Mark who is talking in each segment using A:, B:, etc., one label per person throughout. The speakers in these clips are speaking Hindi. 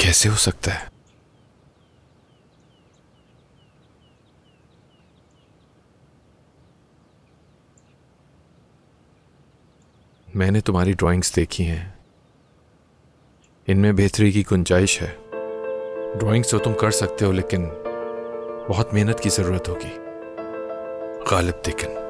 A: कैसे हो सकता है? मैंने तुम्हारी ड्राइंग्स देखी हैं, इनमें बेहतरी की गुंजाइश है। ड्राइंग्स तो तुम कर सकते हो, लेकिन बहुत मेहनत की जरूरत होगी। गालिब दिकन।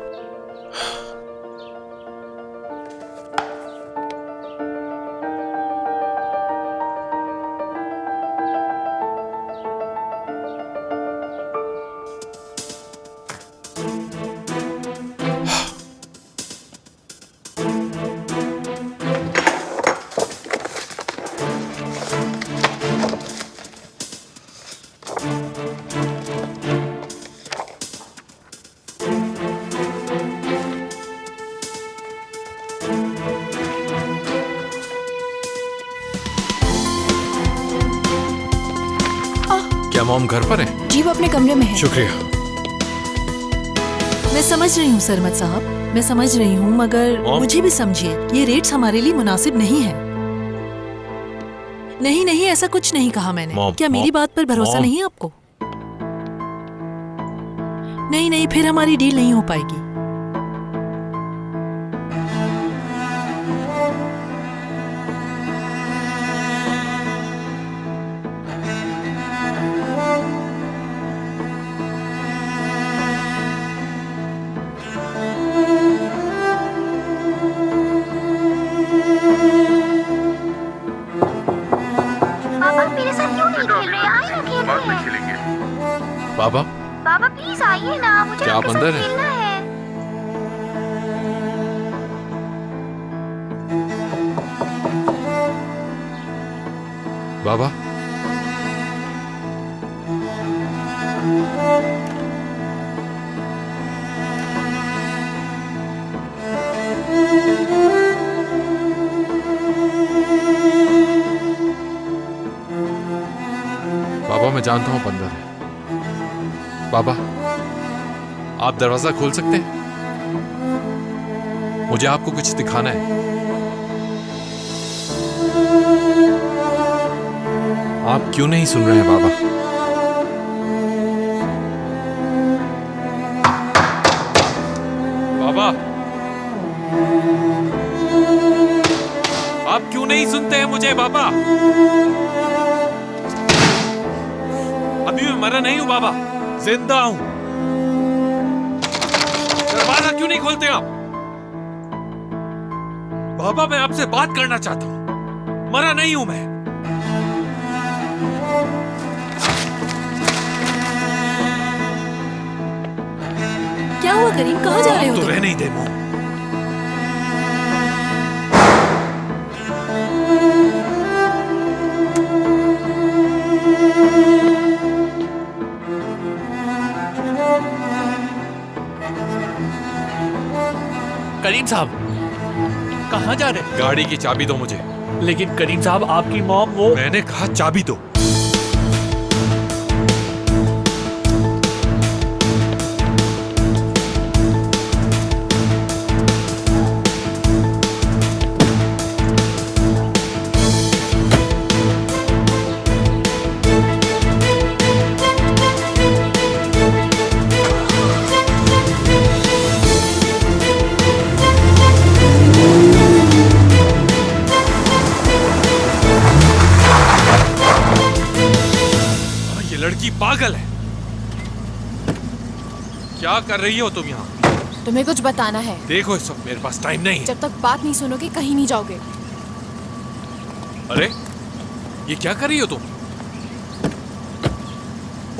A: क्या मॉम घर पर है?
B: जी, वो अपने कमरे में है।
A: शुक्रिया।
C: मैं समझ रही हूँ सरमत साहब, मैं समझ रही हूँ, मगर मुझे भी समझिए, ये रेट्स हमारे लिए मुनासिब नहीं है। नहीं नहीं, ऐसा कुछ नहीं कहा मैंने। क्या मेरी बात पर भरोसा नहीं है आपको? नहीं नहीं, फिर हमारी डील नहीं हो पाएगी।
A: बाबा,
D: बाबा प्लीज आइए ना, मुझे
A: क्या आप
D: आपके
A: अंदर
D: साथ
A: हैं?
D: खेलना है।
A: बाबा, बाबा मैं जानता हूं आप अंदर है। बाबा, आप दरवाजा खोल सकते हैं? मुझे आपको कुछ दिखाना है। आप क्यों नहीं सुन रहे हैं बाबा? बाबा, आप क्यों नहीं सुनते हैं मुझे बाबा? अभी मैं मरा नहीं हूं बाबा, जिंदा हूं। दरवाजा क्यों नहीं खोलते आप? बाबा मैं आपसे बात करना चाहता हूं, मरा नहीं हूं मैं।
C: क्या हुआ करीम, कहाँ जा रहे हो
A: तो
C: तुम?
A: रह नहीं दे मुंह।
E: करीम साहब, कहाँ जा रहे हैं?
A: गाड़ी की चाबी दो मुझे।
E: लेकिन करीम साहब, आपकी मॉम वो...
A: मैंने कहा चाबी दो। लड़की पागल है। क्या कर रही हो तुम यहाँ?
B: तुम्हें कुछ बताना है।
A: देखो इस वक्त मेरे पास टाइम नहीं है।
B: जब तक बात नहीं सुनोगे कहीं नहीं जाओगे।
A: अरे ये क्या कर रही हो तुम?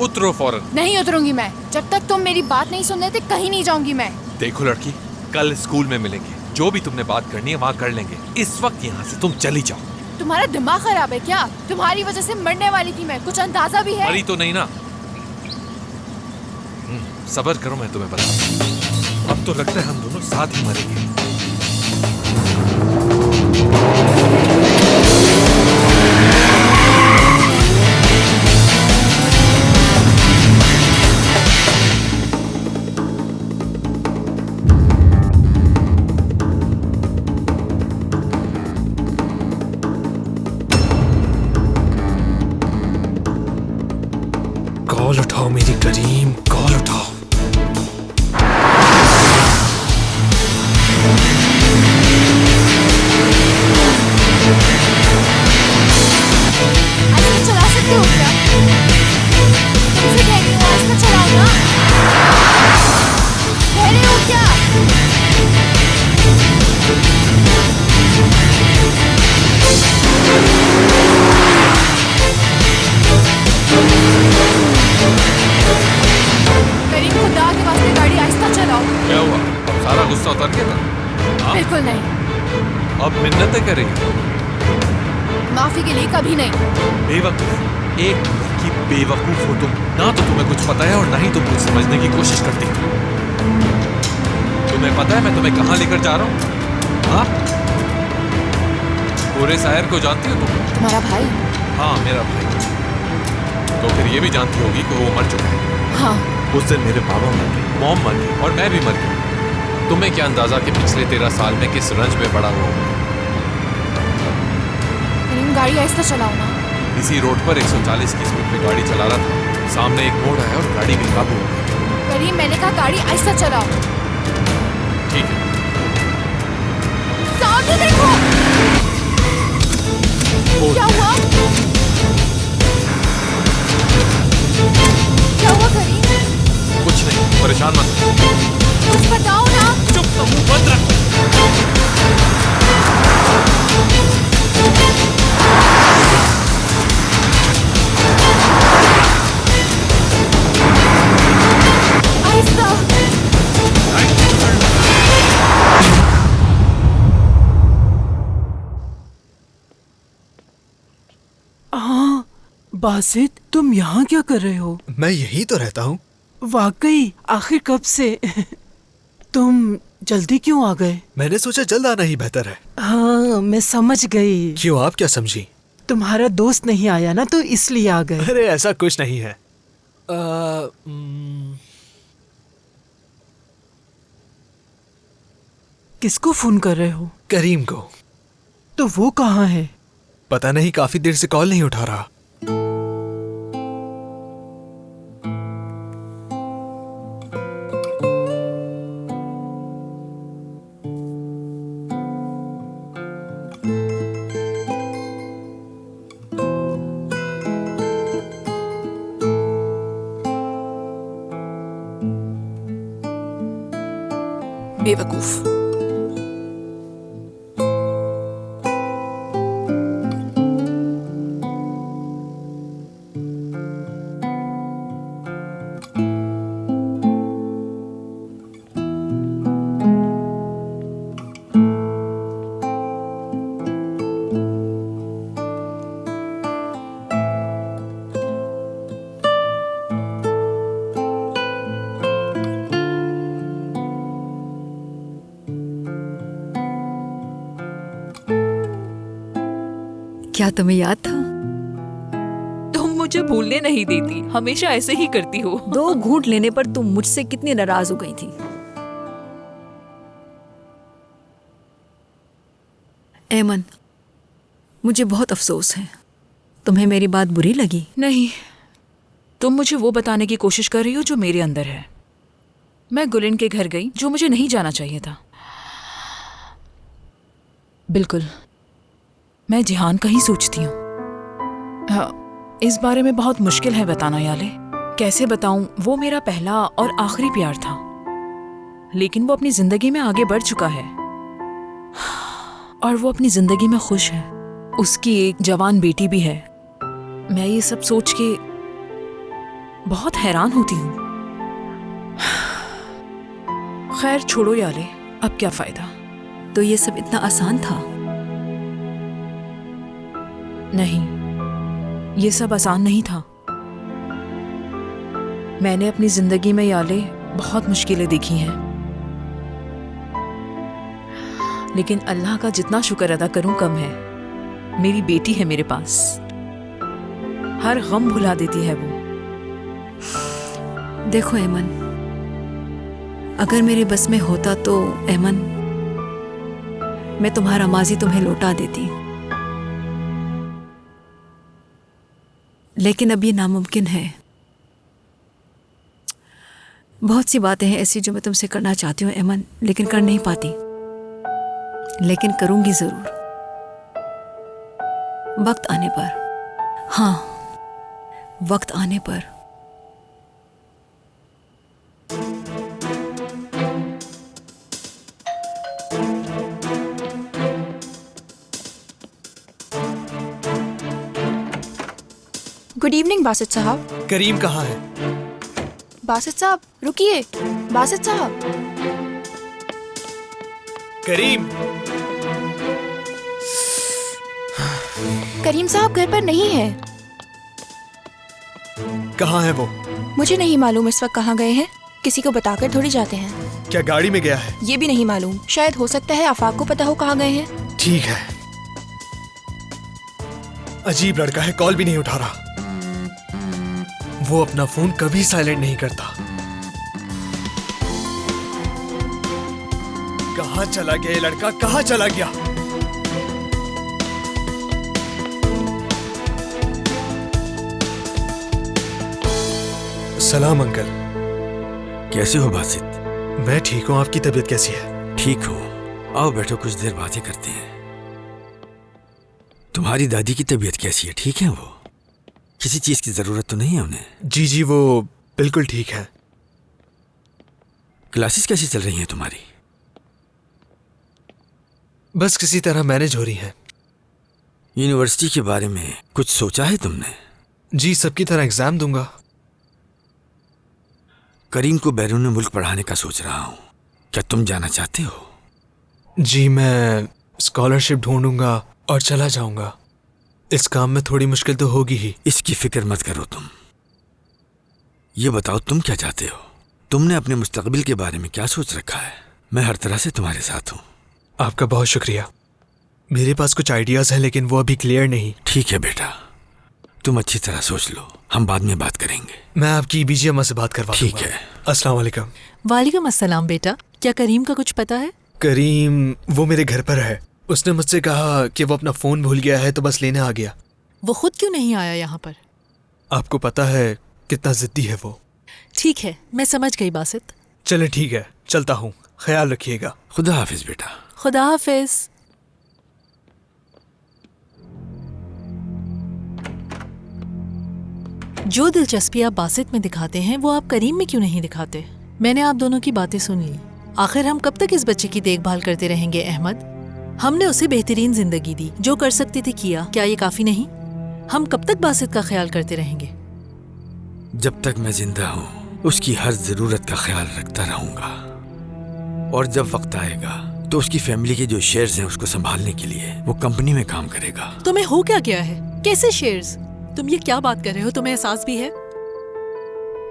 A: उतरो फौरन।
B: नहीं उतरूंगी मैं, जब तक तुम मेरी बात नहीं सुन लेते कहीं नहीं जाऊंगी मैं।
A: देखो लड़की, कल स्कूल में मिलेंगे, जो भी तुमने बात करनी है वहाँ कर लेंगे। इस वक्त यहाँ से तुम चली जाओ।
B: तुम्हारा दिमाग खराब है क्या? तुम्हारी वजह से मरने वाली थी मैं, कुछ अंदाजा भी है?
A: मरी तो नहीं ना। सब्र करो, मैं तुम्हें बताऊं। अब तो लगता है हम दोनों साथ ही मरेंगे।
F: कॉल उठाओ मेरी करीम, कॉल उठाओ।
B: आइसक्रीम चला सकते हो क्या? तुमसे कह रही हूँ आइसक्रीम चलाओ ना। कह रहे हो क्या? करीम, खुदा के वास्ते गाड़ी आहिस्ता चलाओ।
A: क्या हुआ? अब सारा गुस्सा उतर गया ना? हाँ?
B: बिल्कुल नहीं,
A: अब मिन्नतें करेंगे?
B: माफी के लिए कभी नहीं।
A: बेवकूफ, एक की बेवकूफ हो तुम। ना तो तुम्हें कुछ पता है और ना ही तुम कुछ समझने की कोशिश करती हो। तुम्हें पता है मैं तुम्हें कहाँ लेकर जा रहा हूँ? हाँ? पूरे शहर को जानती हो तुम?
B: तुम्हारा भाई?
A: हाँ, मेरा भाई। तो फिर ये भी जानती होगी कि वो मर चुका है।
B: हाँ।
A: उस दिन मेरे पापा मर गए, मॉम मर गई और मैं भी मर गई। तुम्हें क्या अंदाजा कि पिछले 13 साल में किस रंज में पड़ा हुआ हूँ?
B: करीम, गाड़ी आहिस्ता चलाओ ना।
A: इसी रोड पर 140 की स्पीड में गाड़ी चला रहा था। सामने एक मोड़ आया और गाड़ी बेकाबू हो गई।
B: करीम, मैंने कहा गाड़ी आहिस्ता चलाओ।
A: ठीक है।
B: सामने देखो। क्या हुआ? क्या हुआ करीम?
A: कुछ नहीं, परेशान मत हो।
B: कुछ बताओ ना।
A: चुप, तो मुंह बंद रख।
B: आहिस्ता।
G: हाँ, बासित, तुम यहाँ क्या कर रहे हो?
F: मैं यहीं तो रहता हूँ।
G: वाकई, आखिर कब से? तुम जल्दी क्यों आ गए?
F: मैंने सोचा जल्द आना ही बेहतर है।
G: हाँ, मैं समझ गई।
F: क्यों, आप क्या समझी?
G: तुम्हारा दोस्त नहीं आया ना, तो इसलिए आ गए।
F: अरे ऐसा कुछ नहीं है।
G: किसको फोन कर रहे हो?
F: करीम को।
G: तो वो कहाँ है?
F: पता नहीं, काफी देर से कॉल नहीं उठा रहा।
C: बेवकूफ। क्या तुम्हें याद था?
H: तुम मुझे भूलने नहीं देती, हमेशा ऐसे ही करती हो।
C: 2 घूंट लेने पर तुम मुझसे कितनी नाराज हो गई थी। ऐमन, मुझे बहुत अफसोस है। तुम्हें मेरी बात बुरी लगी?
H: नहीं, तुम मुझे वो बताने की कोशिश कर रही हो जो मेरे अंदर है। मैं गुलिन के घर गई, जो मुझे नहीं जाना चाहिए था। बिल्कुल, मैं जिहान का ही सोचती हूँ। इस बारे में बहुत मुश्किल है बताना याले। कैसे बताऊं, वो मेरा पहला और आखिरी प्यार था, लेकिन वो अपनी जिंदगी में आगे बढ़ चुका है और वो अपनी जिंदगी में खुश है। उसकी एक जवान बेटी भी है। मैं ये सब सोच के बहुत हैरान होती हूँ। खैर छोड़ो याले, अब क्या फायदा।
C: तो ये सब इतना आसान था?
H: नहीं, ये सब आसान नहीं था। मैंने अपनी जिंदगी में याले बहुत मुश्किलें देखी हैं, लेकिन अल्लाह का जितना शुक्र अदा करूं कम है। मेरी बेटी है मेरे पास, हर गम भुला देती है वो।
C: देखो ऐमन, अगर मेरे बस में होता तो ऐमन, मैं तुम्हारा माजी तुम्हें लौटा देती, लेकिन अब ये नामुमकिन है। बहुत सी बातें हैं ऐसी जो मैं तुमसे करना चाहती हूँ अमन, लेकिन कर नहीं पाती। लेकिन करूंगी जरूर, वक्त आने पर। हाँ, वक्त आने पर।
B: गुड इवनिंग बासित साहब।
F: करीम कहाँ है?
B: बासित साहब रुकिए। बासित साहब।
F: करीम!
B: करीम साहब घर पर नहीं है।
F: कहाँ है वो?
B: मुझे नहीं मालूम इस वक्त कहाँ गए हैं। किसी को बताकर थोड़ी जाते हैं।
F: क्या गाड़ी में गया है?
B: ये भी नहीं मालूम। शायद हो सकता है आफाक को पता हो कहाँ गए हैं।
F: ठीक है। अजीब लड़का है, कॉल भी नहीं उठा रहा। वो अपना फोन कभी साइलेंट नहीं करता। कहाँ चला गया ये लड़का? कहाँ चला गया? सलाम अंकल।
I: कैसे हो बासित?
F: मैं ठीक हूँ, आपकी तबीयत कैसी है?
I: ठीक हो? आओ बैठो, कुछ देर बातें करते हैं। तुम्हारी दादी की तबीयत कैसी है? ठीक है वो? किसी चीज की जरूरत तो नहीं है उन्हें?
F: जी जी, वो बिल्कुल ठीक है।
I: क्लासेस कैसी चल रही हैं तुम्हारी?
F: बस किसी तरह मैनेज हो रही हैं।
I: यूनिवर्सिटी के बारे में कुछ सोचा है तुमने?
F: जी, सबकी तरह एग्जाम दूंगा।
I: करीम को बैरून मुल्क पढ़ाने का सोच रहा हूँ, क्या तुम जाना चाहते हो?
F: जी, मैं स्कॉलरशिप ढूंढूंगा और चला जाऊंगा। इस काम में थोड़ी मुश्किल तो होगी ही।
I: इसकी फिक्र मत करो तुम। ये बताओ तुम क्या चाहते हो? तुमने अपने मुस्तकबिल के बारे में क्या सोच रखा है? मैं हर तरह से तुम्हारे साथ हूँ।
F: आपका बहुत शुक्रिया। मेरे पास कुछ आइडियाज हैं लेकिन वो अभी क्लियर नहीं।
I: ठीक है बेटा, तुम अच्छी तरह सोच लो, हम बाद में बात करेंगे।
F: मैं आपकी बीजी अम्मा से बात करवा
I: ठीक
F: दूंगा।
I: है।
F: अस्सलाम वालेकुम।
J: वालेकुम अस्सलाम बेटा, क्या करीम का कुछ पता है?
F: करीम वो मेरे घर पर है। उसने मुझसे कहा कि वो अपना फोन भूल गया है तो बस लेने आ गया।
J: वो खुद क्यों नहीं आया यहाँ पर?
F: आपको पता है कितना जिद्दी है वो।
J: ठीक है, मैं समझ गई बासित।
F: चले ठीक है, चलता हूँ, ख्याल रखिएगा।
I: खुदा हाफिज बेटा।
J: खुदा हाफिज। जो दिलचस्पी आप बासित में दिखाते हैं वो आप करीम में क्यों नहीं दिखाते? मैंने आप दोनों की बातें सुन ली। आखिर हम कब तक इस बच्चे की देखभाल करते रहेंगे अहमद? हमने उसे बेहतरीन जिंदगी दी, जो कर सकते थे किया। क्या ये काफी नहीं? हम कब तक बासित का ख्याल करते रहेंगे?
I: जब तक मैं जिंदा हूँ उसकी हर जरूरत का ख्याल रखता रहूंगा, और जब वक्त आएगा तो उसकी फैमिली के जो शेयर्स हैं उसको संभालने के लिए वो कंपनी में काम करेगा।
J: तुम्हें हो क्या गया है? कैसे शेयर्स? तुम ये क्या बात कर रहे हो? तुम्हें एहसास भी है?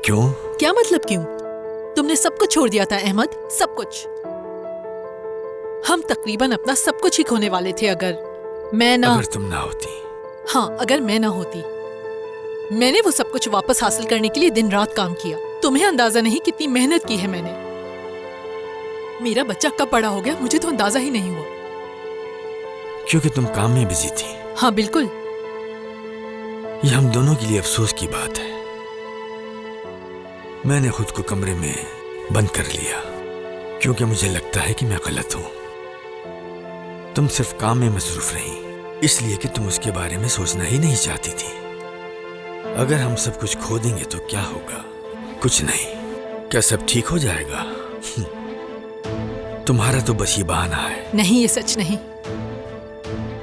I: क्यों?
J: क्या मतलब क्यों? तुमने सब कुछ छोड़ दिया था अहमद, सब कुछ। हम तकरीबन अपना सब कुछ ही खोने वाले थे अगर मैं ना।
I: अगर तुम ना होती।
J: हाँ, अगर मैं ना होती। मैंने वो सब कुछ वापस हासिल करने के लिए दिन रात काम किया। तुम्हें अंदाजा नहीं कितनी मेहनत की है मैंने। मेरा बच्चा कब बड़ा हो गया मुझे तो अंदाजा ही नहीं हुआ।
I: क्योंकि तुम काम में बिजी थी।
J: हाँ बिल्कुल।
I: ये हम दोनों के लिए अफसोस की बात है। मैंने खुद को कमरे में बंद कर लिया क्योंकि मुझे लगता है कि मैं गलत हूं। तुम सिर्फ काम में मसरूफ रही इसलिए कि तुम उसके बारे में सोचना ही नहीं चाहती थी। अगर हम सब कुछ खो देंगे तो क्या होगा? कुछ नहीं। क्या सब ठीक हो जाएगा? तुम्हारा तो बस ये बहाना है।
J: नहीं, ये सच नहीं।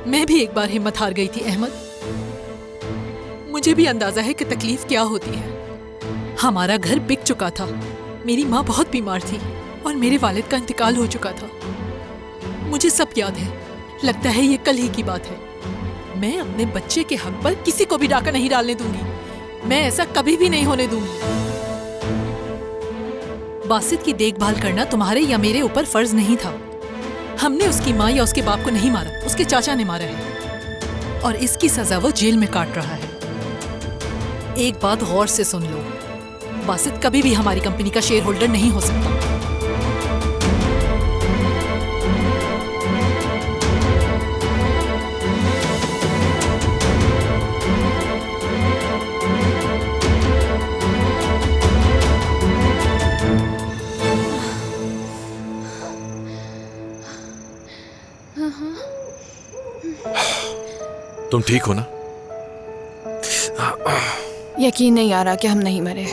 J: मैं भी एक बार हिम्मत हार गई थी अहमद। मुझे भी अंदाजा है कि तकलीफ क्या होती है। हमारा घर बिक चुका था, मेरी माँ बहुत बीमार थी और मेरे वालिद का इंतकाल हो चुका था। मुझे सब याद है, लगता है ये कल ही की बात है। मैं अपने बच्चे के हक पर किसी को भी डाका नहीं डालने दूंगी। मैं ऐसा कभी भी नहीं होने दूंगी। बासित की देखभाल करना तुम्हारे या मेरे ऊपर फर्ज नहीं था। हमने उसकी माँ या उसके बाप को नहीं मारा, उसके चाचा ने मारा है और इसकी सजा वो जेल में काट रहा है। एक बात गौर से सुन लो, बासित कभी भी हमारी कंपनी का शेयर होल्डर नहीं हो सकता।
A: तुम ठीक हो ना?
B: यकीन नहीं आ रहा कि हम नहीं मरे।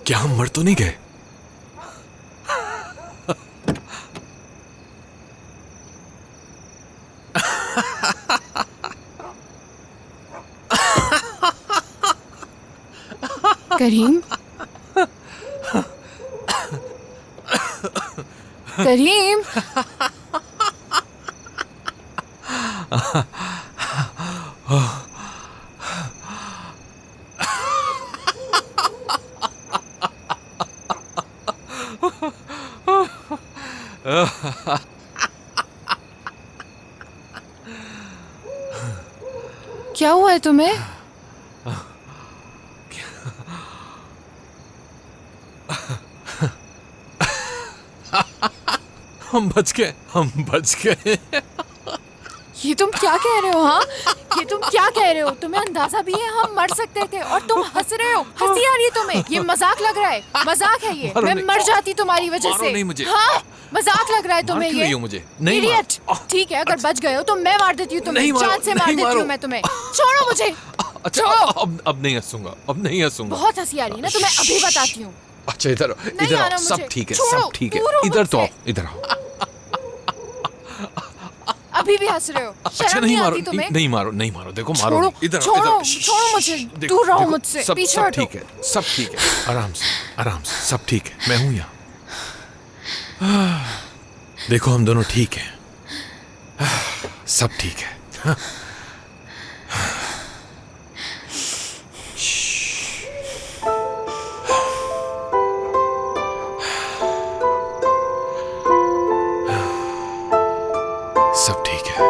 A: क्या हम मर तो नहीं गए?
B: करीम, करीम, क्या हुआ है तुम्हें?
A: हम बच गए, हम बच गए।
B: ये तुम क्या कह रहे हो? हाँ, ये तुम क्या कह रहे हो? तुम्हें अंदाजा भी है हम मर सकते थे और तुम हंस रहे हो? हंसी आ रही है तुम्हें? ये मजाक लग रहा है, मजाक है ये। मैं मर जाती तुम्हारी वजह
A: मारो
B: से।
A: नहीं मुझे।
B: हाँ, मजाक लग रहा है तुम्हें
A: मार क्यों
B: ये?
A: रही हो मुझे? नहीं
B: इडियट। ठीक है, अगर बच गए हो तो मैं मार देती हूँ तुम्हें,
A: नहीं मारो,
B: जान से मार
A: नहीं
B: देती
A: मारो।
B: हूँ मैं तुम्हें। छोड़ो मुझे।
A: अच्छा,
B: छोड़ो।
A: अब नहीं हंसूंगा, अब नहीं हंसूंगा।
B: बहुत हंसी आ रही है ना, तुम्हें अभी बताती हूँ।
A: अच्छा इधर आओ,
B: नहीं
A: इधर
B: आना
A: आओ, सब
B: मुझे।
A: ठीक है,
B: छोड़ो,
A: सब ठीक है।
B: दूर हो
A: इधर तो आओ,
B: मुझसे।
A: इधर आओ।
B: अभी भी हंस रहे हो?
A: अच्छा
B: शर्म
A: नहीं
B: नहीं
A: मारो,
B: आती तुम्हें?
A: नहीं मारो, नहीं मारो। देखो मारो
B: छोड़ो,
A: नहीं। इधर आओ,
B: छोड़ो,
A: इधर आओ।
B: छोड़ो मुझे,
A: देखो,
B: दूर रहो
A: देखो,
B: मुझसे,
A: सब
B: पीछे
A: सब
B: हटो।
A: ठीक है, सब ठीक है। आराम से, आराम से, सब ठीक है। मैं हूं यहाँ। देखो हम दोनों ठीक हैं, सब ठीक है। सब ठीक है।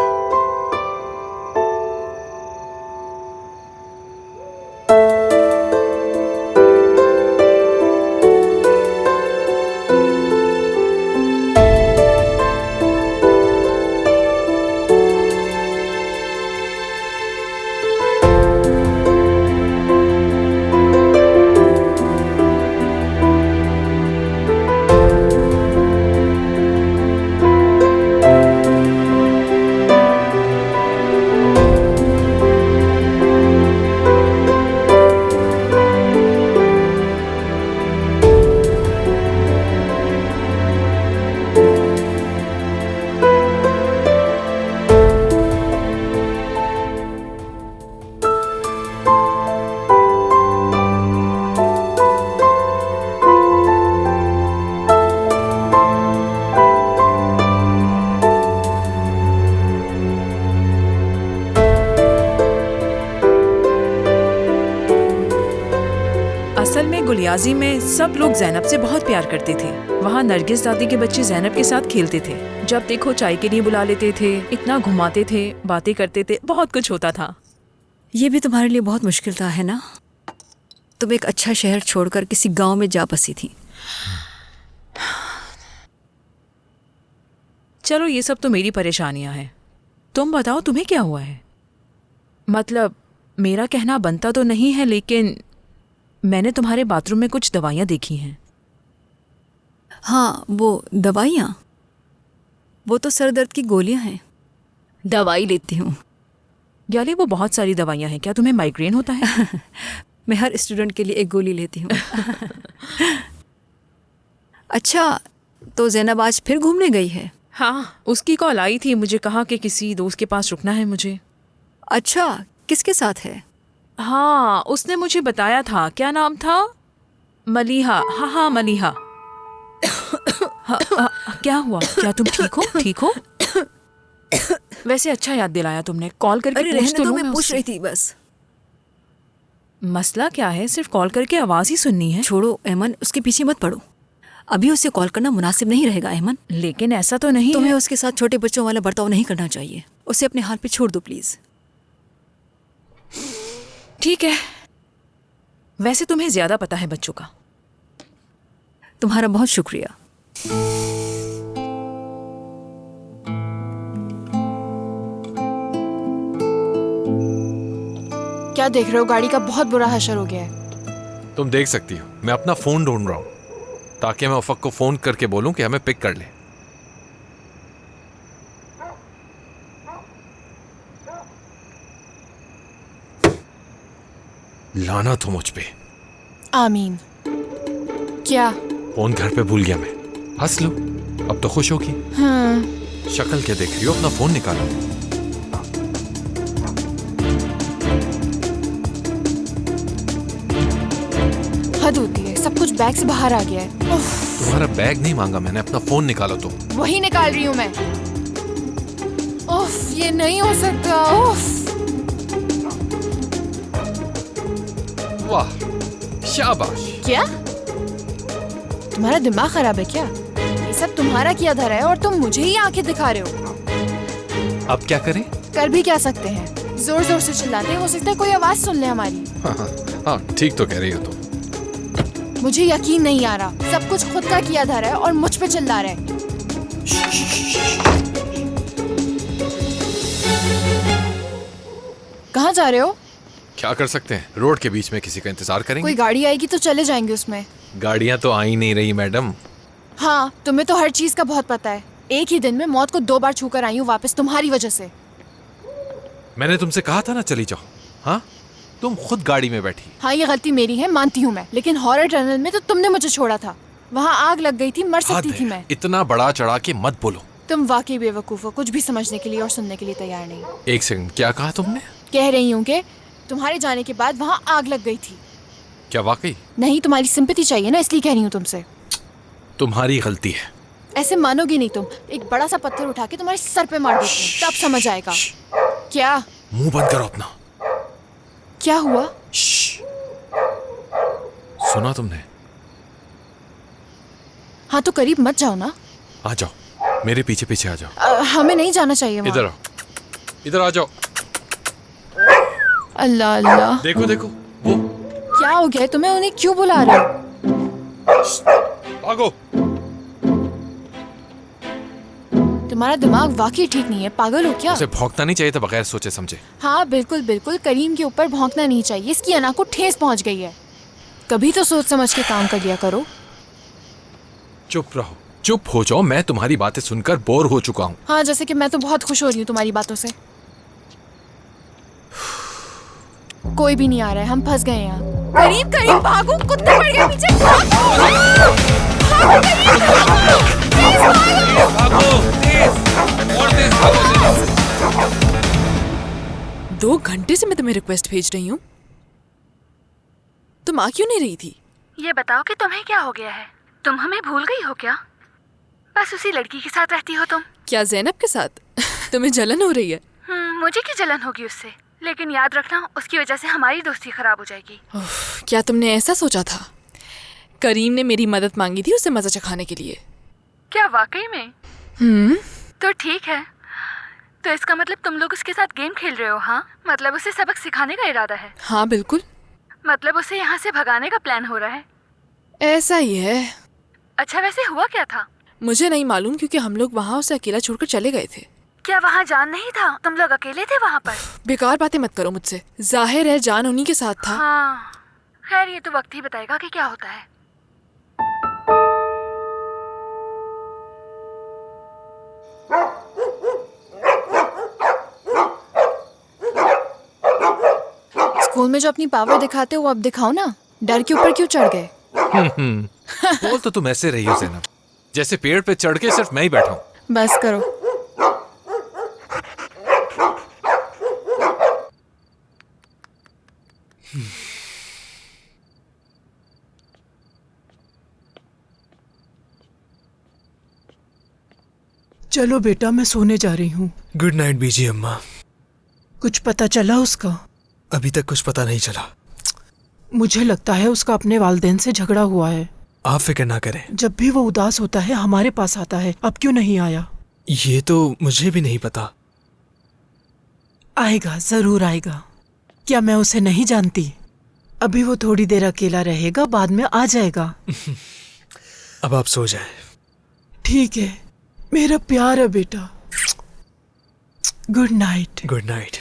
H: असल में गुलियाजी में सब लोग जैनब से बहुत प्यार करते थे। वहाँ नरगिस दादी के बच्चे जैनब के साथ खेलते थे। जब देखो चाय के लिए बुला लेते थे, इतना घुमाते थे, बातें करते थे, बहुत कुछ होता था।
C: ये भी तुम्हारे लिए बहुत मुश्किल था, है ना? तुम एक अच्छा शहर छोड़कर किसी गांव में जा बसी थी।
H: चलो ये सब तो मेरी परेशानियां हैं। तुम बताओ तुम्हें क्या हुआ है? मतलब मेरा कहना बनता तो नहीं है, लेकिन मैंने तुम्हारे बाथरूम में कुछ दवाइयाँ देखी हैं।
C: हाँ, वो दवाइयाँ, वो तो सर दर्द की गोलियाँ हैं। दवाई लेती हूँ।
H: याले वो बहुत सारी दवाइयाँ हैं। क्या तुम्हें माइग्रेन होता है?
C: मैं हर स्टूडेंट के लिए एक गोली लेती हूँ। अच्छा, तो जैनब आज फिर घूमने गई है?
H: हाँ, उसकी कॉल आई थी, मुझे कहा कि किसी दोस्त के पास रुकना है मुझे।
C: अच्छा, किसके साथ है?
H: हाँ, उसने मुझे बताया था। क्या नाम था? मलीहा। हाँ हाँ, मलीहा। क्या हुआ? क्या तुम ठीक हो? ठीक हो? वैसे अच्छा याद दिलाया तुमने। कॉल करके
C: अरे
H: पूछ
C: रहने
H: तो
C: दो,
H: लूं
C: मैं
H: मैं
C: पूछ
H: उससे।
C: रही थी बस।
H: मसला क्या है? सिर्फ कॉल करके आवाज ही सुननी है।
C: छोड़ो अहमन, उसके पीछे मत पड़ो। अभी उसे कॉल करना मुनासिब नहीं रहेगा अहमन।
H: लेकिन ऐसा तो नहीं
C: तुम्हें
H: है।
C: उसके साथ छोटे बच्चों वाला बर्ताव नहीं करना चाहिए। उसे अपने हाल पे छोड़ दो प्लीज।
H: ठीक है, वैसे तुम्हें ज्यादा पता है बच्चों का।
C: तुम्हारा बहुत शुक्रिया।
B: क्या देख रहे हो? गाड़ी का बहुत बुरा हशर हो गया है।
A: तुम देख सकती हो मैं अपना फोन ढूंढ रहा हूं ताकि मैं उफक को फोन करके बोलूं कि हमें पिक कर ले। लानत हो मुझ पे।
B: आमीन। क्या?
A: फोन घर पे भूल गया मैं। हंस लो, अब तो खुश होगी।
B: हाँ।
A: शक्ल क्या देख रही हो? अपना फोन निकालो।
B: हद होती है, सब कुछ बैग से बाहर आ गया है। उफ,
A: तुम्हारा बैग नहीं मांगा मैंने, अपना फोन निकालो तुम।
B: वही निकाल रही हूँ मैं। उफ, ये नहीं हो सकता। उफ।
A: वाह, शाबाश।
B: क्या? तुम्हारा दिमाग खराब है क्या? ये सब तुम्हारा किया धरा है और तुम मुझे ही आंखें दिखा रहे हो।
A: अब क्या करें?
B: कर भी क्या सकते हैं? जोर जोर से चिल्लाते हैं, हो सकता है कोई आवाज सुन ले हमारी।
A: हाँ, ठीक तो कह रही हो तुम।
B: मुझे यकीन नहीं आ रहा, सब कुछ खुद का किया धरा है और मुझ पे चिल्ला रहे हैं। कहाँ जा रहे हो?
A: क्या कर सकते हैं, रोड के बीच में किसी का इंतजार करेंगे।
B: कोई गाड़ी आएगी तो चले जाएंगे उसमें।
A: गाड़ियां तो आ ही नहीं रही मैडम।
B: हाँ, तुम्हें तो हर चीज का बहुत पता है। एक ही दिन में मौत को 2 बार छूकर आई हूँ वापस तुम्हारी वजह से।
A: मैंने तुमसे कहा था ना चली जाओ। हाँ, तुम खुद गाड़ी में बैठी।
B: हाँ, ये गलती मेरी है, मानती हूँ मैं, लेकिन हॉरर टनल में तो तुमने मुझे छोड़ा था। वहाँ आग लग गई थी, मर सकती थी मैं।
A: इतना बड़ा चढ़ा के मत बोलो।
B: तुम वाकई बेवकूफ हो, कुछ भी समझने के लिए और सुनने के लिए तैयार नहीं।
A: एक सेकंड, क्या कहा तुमने?
B: कह रही हूँ कि तुम्हारे जाने के बाद वहाँ आग लग गई थी।
A: क्या वाकई?
B: नहीं, तुम्हारी सिंपैथी चाहिए ना, इसलिए कह रही हूँ तुमसे।
A: तुम्हारी गलती है।
B: ऐसे मानोगी नहीं तुम। एक बड़ा सा पत्थर उठा के तुम्हारे सर पे मार देती हूँ, तब समझ आएगा। क्या?
A: मुंह बंद करो अपना।
B: क्या हुआ?
A: सुना तुमने?
B: हाँ, तो करीब मत जाओ ना।
A: आ जाओ, मेरे पीछे पीछे आ जाओ।
B: हमें नहीं जाना चाहिए वहाँ।
A: इधर आओ, इधर आ जाओ।
B: अल्लाह अल्लाह।
A: देखो देखो वो।
B: क्या हो गया तुम्हें? उन्हें क्यों बुला रहे हो?
A: भागो।
B: तुम्हारा दिमाग वाकई ठीक नहीं है, पागल हो क्या?
A: उसे भौंकना नहीं चाहिए था बगैर सोचे समझे।
B: हाँ बिल्कुल बिल्कुल, करीम के ऊपर भौंकना नहीं चाहिए, इसकी अना को ठेस पहुंच गई है। कभी तो सोच समझ के काम कर लिया करो।
A: चुप रहो, चुप हो जाओ, मैं तुम्हारी बातें सुनकर बोर हो चुका हूँ।
B: हाँ, जैसे कि मैं तो बहुत खुश हो रही हूँ तुम्हारी बातों से। कोई भी नहीं आ रहा है, हम फंस गए यहाँ। करीब करीब भागो, कुत्ते पड़ गए पीछे। भागो।
J: 2 घंटे से मैं तुम्हें रिक्वेस्ट भेज रही हूँ, तुम आ क्यों नहीं रही थी?
D: ये बताओ कि तुम्हें क्या हो गया है? तुम हमें भूल गई हो क्या? बस उसी लड़की के साथ रहती हो तुम।
J: क्या ज़ैनब के साथ? तुम्हें जलन हो रही है?
D: मुझे की जलन होगी उससे, लेकिन याद रखना उसकी वजह से हमारी दोस्ती खराब हो जाएगी।
J: क्या तुमने ऐसा सोचा था? करीम ने मेरी मदद मांगी थी उसे मजा चखाने के लिए।
D: क्या वाकई में? तो ठीक है, तो इसका मतलब तुम लोग उसके साथ गेम खेल रहे हो? हाँ, मतलब उसे सबक सिखाने का इरादा है?
J: हाँ बिल्कुल।
D: मतलब उसे यहाँ से भगाने का प्लान हो रहा है?
J: ऐसा ही है।
D: अच्छा, वैसे हुआ क्या था?
J: मुझे नहीं मालूम, क्योंकि हम लोग वहाँ उसे अकेला छोड़कर चले गए थे।
D: क्या वहाँ जान नहीं था? तुम लोग अकेले थे वहाँ पर?
J: बेकार बातें मत करो मुझसे, जाहिर है जान उन्हीं के साथ था।
D: हाँ, खैर ये तो वक्त ही बताएगा कि क्या होता है।
B: स्कूल में जो अपनी पावर दिखाते हो वो अब दिखाओ ना। डर के ऊपर क्यों चढ़ गए?
A: बोल तो तुम ऐसे रही हो ज़ैनब, जैसे पेड़ पे चढ़ के सिर्फ मैं ही बैठा हूँ।
B: बस करो।
G: चलो बेटा, मैं सोने जा रही हूँ।
F: गुड नाइट बीजी अम्मा।
G: कुछ पता चला उसका?
F: अभी तक कुछ पता नहीं चला।
G: मुझे लगता है उसका अपने वालिदैन से झगड़ा हुआ है।
F: आप फिक्र ना करें।
G: जब भी वो उदास होता है हमारे पास आता है, अब क्यों नहीं आया?
F: ये तो मुझे भी नहीं पता।
G: आएगा, जरूर आएगा। क्या मैं उसे नहीं जानती? अभी वो थोड़ी देर अकेला रहेगा, बाद में आ जाएगा।
F: अब आप सो जाएं।
G: ठीक है मेरा प्यारा बेटा। Good night.
F: Good night.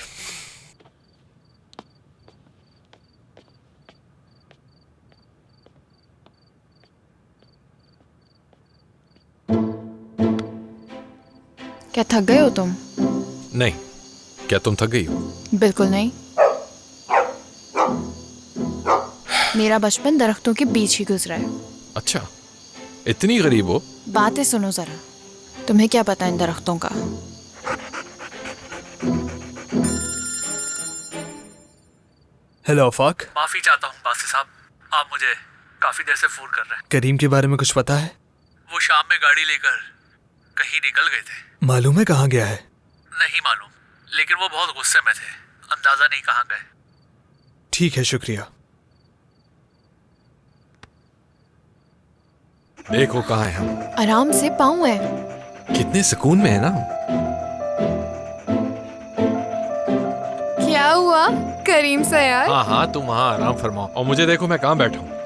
B: क्या थक गए हो तुम?
A: नहीं, क्या तुम थक गई हो?
B: बिल्कुल नहीं। मेरा बचपन दरख्तों के बीच ही गुजरा है।
A: अच्छा, इतनी गरीब हो?
B: बातें सुनो जरा, तुम्हें क्या पता इन दरख्तों का?
F: हेलो आफाक।
E: माफी चाहता हूँ बासी साहब, आप मुझे काफी देर से फोन कर रहे हैं।
F: करीम के बारे में कुछ पता है?
E: वो शाम में गाड़ी लेकर कहीं निकल गए थे।
F: मालूम है कहाँ गया है?
E: नहीं मालूम, लेकिन वो बहुत गुस्से में थे, अंदाजा नहीं कहाँ गए।
F: ठीक है, शुक्रिया।
A: देखो कहाँ है हम।
B: आराम से, पाँव है।
A: कितने सुकून में है ना।
B: क्या हुआ करीम से यार?
A: हाँ हाँ, तुम वहाँ आराम फरमाओ और मुझे देखो मैं कहाँ बैठा हूँ।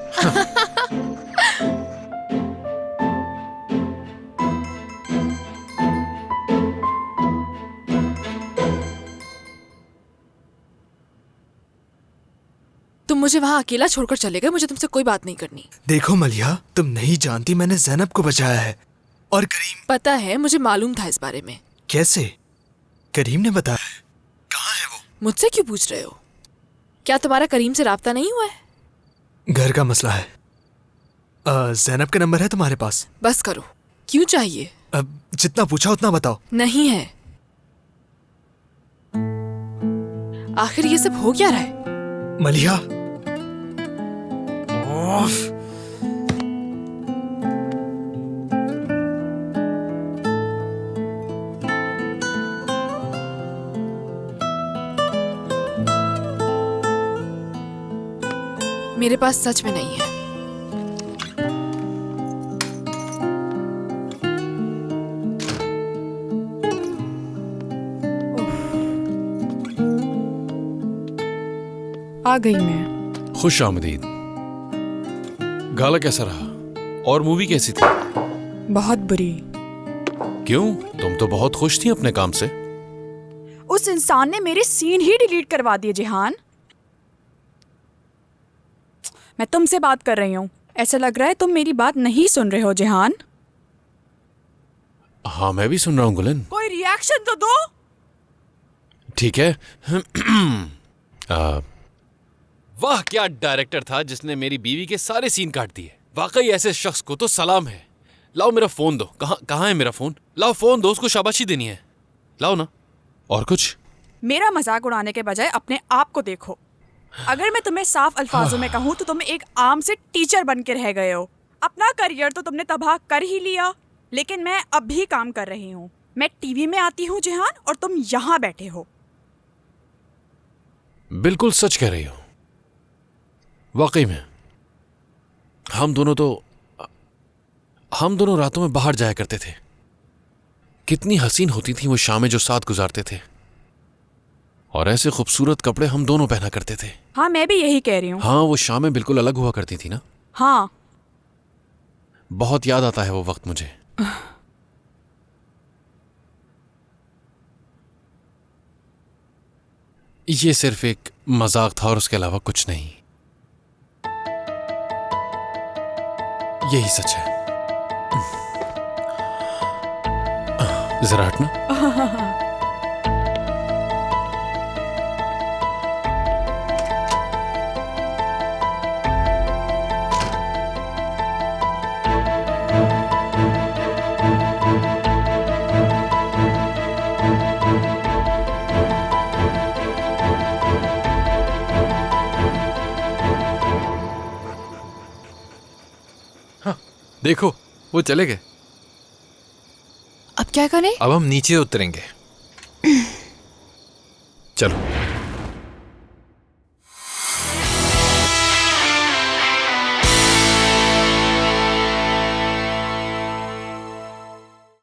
J: तुम मुझे वहाँ अकेला छोड़कर चले गए, मुझे तुमसे कोई बात नहीं करनी।
F: देखो मलिहा, तुम नहीं जानती मैंने ज़ैनब को बचाया है और करीम।
J: पता है, मुझे मालूम था इस बारे में।
F: कैसे? करीम ने बताया। कहाँ है वो?
J: मुझसे क्यों पूछ रहे हो? क्या तुम्हारा करीम से राब्ता नहीं हुआ है?
F: घर का मसला है। ज़ैनब का नंबर है तुम्हारे पास?
J: बस करो, क्यों चाहिए?
F: अब जितना पूछा उतना बताओ।
J: नहीं है। आखिर ये सब हो क्या रहा है?
F: मलिहा,
J: मेरे पास सच में नहीं है।
H: आ गई मैं।
A: खुश आमदीद। गाला कैसा रहा और मूवी कैसी थी?
H: बहुत बुरी।
A: क्यों? तुम तो बहुत खुश थी अपने काम से।
K: उस इंसान ने मेरे सीन ही डिलीट करवा दिए जिहान। मैं तुमसे बात कर रही हूँ, ऐसा लग रहा है तुम मेरी बात नहीं सुन रहे हो जिहान।
A: हाँ मैं भी सुन रहा हूँ गुलन।
K: कोई रिएक्शन तो दो।
A: ठीक है। वाह क्या डायरेक्टर था जिसने मेरी बीवी के सारे सीन काट दिए। वाकई ऐसे शख्स को तो सलाम है। लाओ मेरा फोन दो। कहाँ है मेरा फोन? लाओ फोन दो, उसको शाबाशी देनी है। लाओ ना। और कुछ?
K: मेरा मजाक उड़ाने के बजाय अपने आप को देखो। अगर मैं तुम्हें साफ अल्फाजों में कहूँ तो तुम एक आम से टीचर बन के रह गए हो। अपना करियर तो तुमने तबाह कर ही लिया, लेकिन मैं अब भी काम कर रही हूँ। मैं टीवी में आती हूँ जिहान, और तुम यहाँ बैठे हो।
A: बिल्कुल सच कह रही हो। वाकई में हम दोनों रातों में बाहर जाया करते थे। कितनी हसीन होती थी वो शामें जो साथ गुजारते थे, और ऐसे खूबसूरत कपड़े हम दोनों पहना करते थे।
K: हाँ मैं भी यही कह रही हूँ।
A: हाँ वो शामें बिल्कुल अलग हुआ करती थी ना।
K: हाँ
A: बहुत याद आता है वो वक्त मुझे। ये सिर्फ एक मजाक था और उसके अलावा कुछ नहीं। यही सच है। जरा हटना। देखो वो चले गए।
B: अब क्या करें?
A: अब हम नीचे उतरेंगे। चलो।